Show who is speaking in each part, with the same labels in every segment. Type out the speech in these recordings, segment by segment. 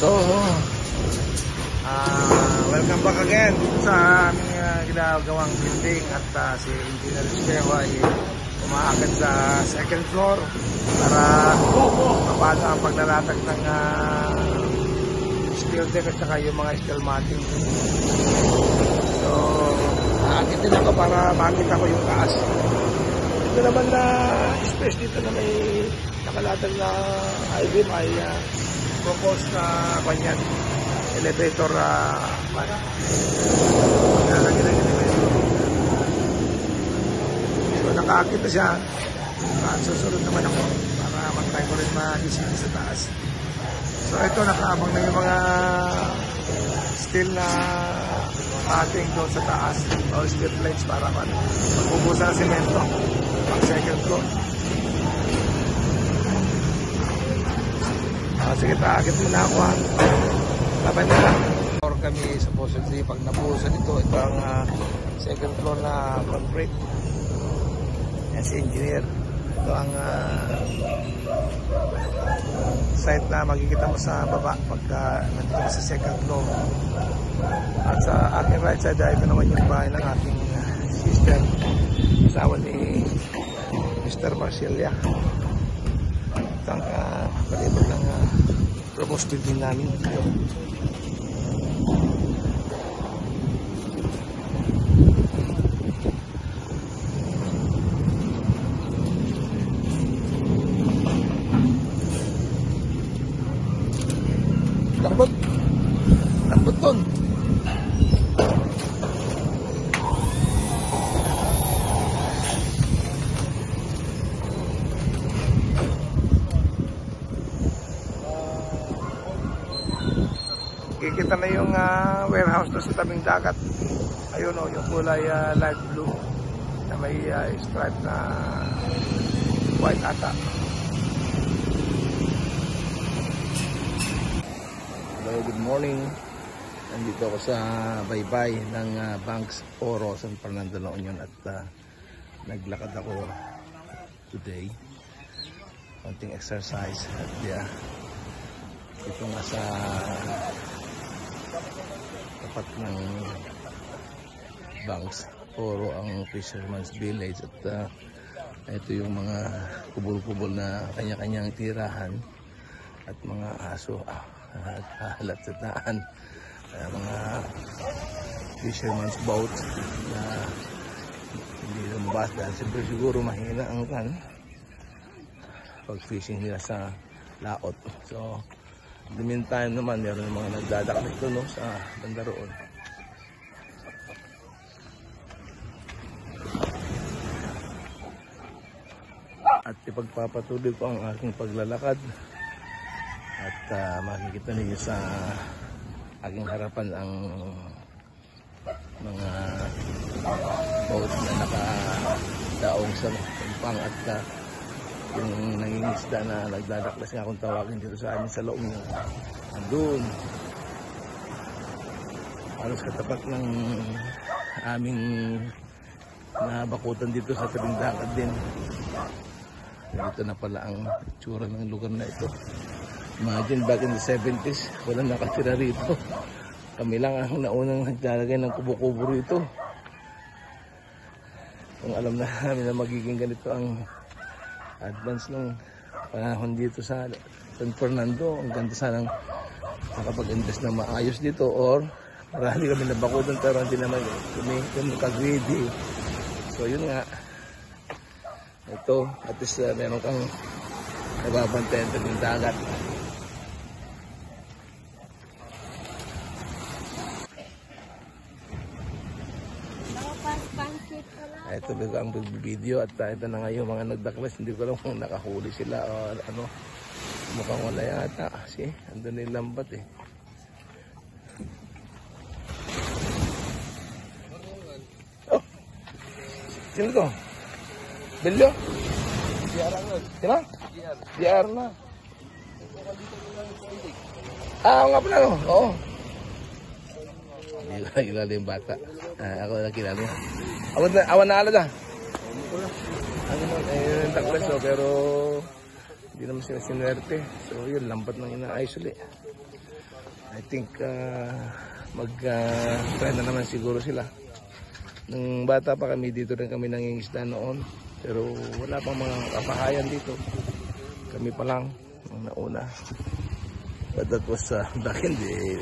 Speaker 1: So, welcome back again sa aming ginagawang building at si Engineer Espejo ay umaakit sa second floor para mapasa ang paglalatag ng steel deck at saka yung mga steel matting. So, aakit din ako para makita ko yung taas. Ito naman na space dito na may nakalatag na I-beam ay proposed na kanyan elevator so nakaakit na siya. Susunod naman ako para mag-try ko rin ma-display sa taas. So ito, nakaabang na yung mga steel na ating doon sa taas o steel plates para magbubusa ng semento pang second floor. Sige, taakit muna ako ha. Laban na lang. Or kami supposedly pag nabuhusan ito ang second floor na concrete. Yan si engineer. Ito ang site na makikita mo sa baba pagka nandito ka sa second floor. At sa aking right side, ito naman yung bahay ng aking sister. Asawa ni Mr. Marcelia. Ito ang palibot ng proposed building namin. Lambot. Lambot ton. Kikita na yung warehouse na sa tabing dagat. Ayun o, yung kulay light blue na may stripe na white ata. Hello, good morning. Nandito ako sa baybay ng Banks Oro, San Fernando, La Union at naglakad ako today. Konting exercise at ito nga sa tapat ng Banks Oro ang Fisherman's Village at ito yung mga kubol-kubol na kanya-kanyang tirahan at mga aso halat sa daan, mga fisherman's boat na hindi lumabas dahil siyempre siguro mahina ang pag fishing nila sa laot. So in the meantime naman, meron yung mga nagdadaklit doon sa banda roon. At ipagpapatuloy ko ang aking paglalakad. At makikita niyo sa aking harapan ang mga boat na nakadaong sa tumpang at yung nangingisda na nagdadaklas nga kung tawagin dito sa amin sa loob niya. Andun halos katapat ng aming nabakutan dito sa tabing dagat din. Dito na pala ang itsura ng lugar na ito. Imagine back in the 70s walang nakatira rito. Kami lang ang naunang naglalagay ng kubo-kubo rito. Kung alam na namin na magiging ganito ang advance ng panahon dito sa San Fernando, ang ganda sanang nakapag-invest na maayos dito, or marami kami nabakutan pero hindi naman kami kag-ready. So yun nga, ito at least meron kang nababantayan ng dagat. Ito lang ang video at ito na nga yung mga nagdaklas. Hindi ko alam kung nakahuli sila o ano. Mukhang wala yata kasi andun na yung lambat eh. Oh, sino to? Belyo? DR na. Sino? DR na. Nga pala no? Oo. Kilala yung bata. Ako na kilala niya. Awan na alad ah. Ano man, taklas pero Hindi naman sila sinwerte. So yun, lambat ng inaayos ulit. I think mag-try na naman siguro sila. Nung bata pa kami, dito rin kami nangingisda noon. Pero wala pang mga kapahayan dito. Kami pa lang ang nauna. But that was back in the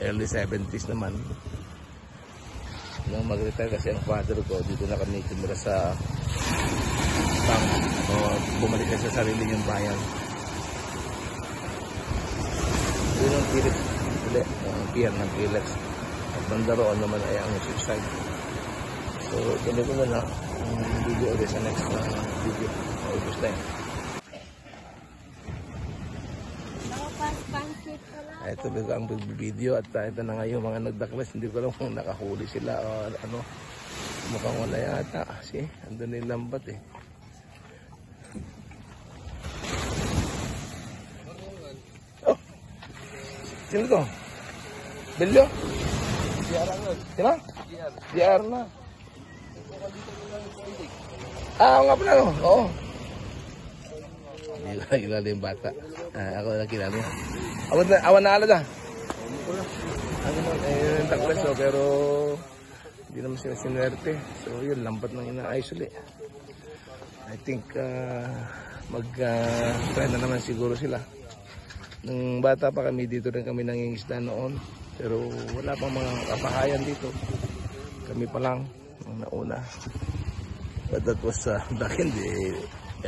Speaker 1: early 70s naman. Nung mag-retire kasi ang father ko, dito na kami tumira sa town. O bumalik na sa sarili yung bayan. Yun ang pilit ulit, ang pier ng Pilex. At banda roon naman ay ang suicide. So, ganito ko na ang video ulit sa next video. August na yun. Ito talaga ang video at ito na nga yung mga nagdaklas. Hindi ko alam kung nakahuli sila o ano. Mukhang wala yata. See, andun na yung lambat eh. Oh! Sino to? Belyo? Sino? GR na. Oo nga pala no? Oo. Hindi ko kilala yung bata. Ako na kilala niya. Awan na alad ah. Ano naman, taklas oh, pero hindi naman sila sinwerte. So yun, lambat ng inaayos ulit. I think mag-try na naman siguro sila. Nung bata pa kami, dito rin kami nangingisda noon. Pero wala pang mga kapahayan dito. Kami pa lang ang nauna. But that was back in the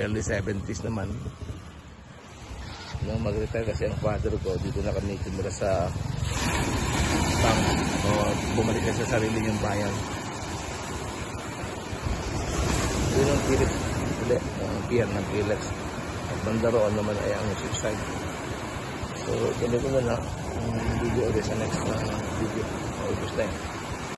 Speaker 1: early 70s naman. Nung mag-retire kasi ang father ko, dito na kami tumira sa town. O bumalik na sa sarili yung bayan. Yun ang pilit ulit, ang pier ng Pilex. At banda roon naman ay ang suicide. So, ganito na lang ang video ulit sa next video. August na yun.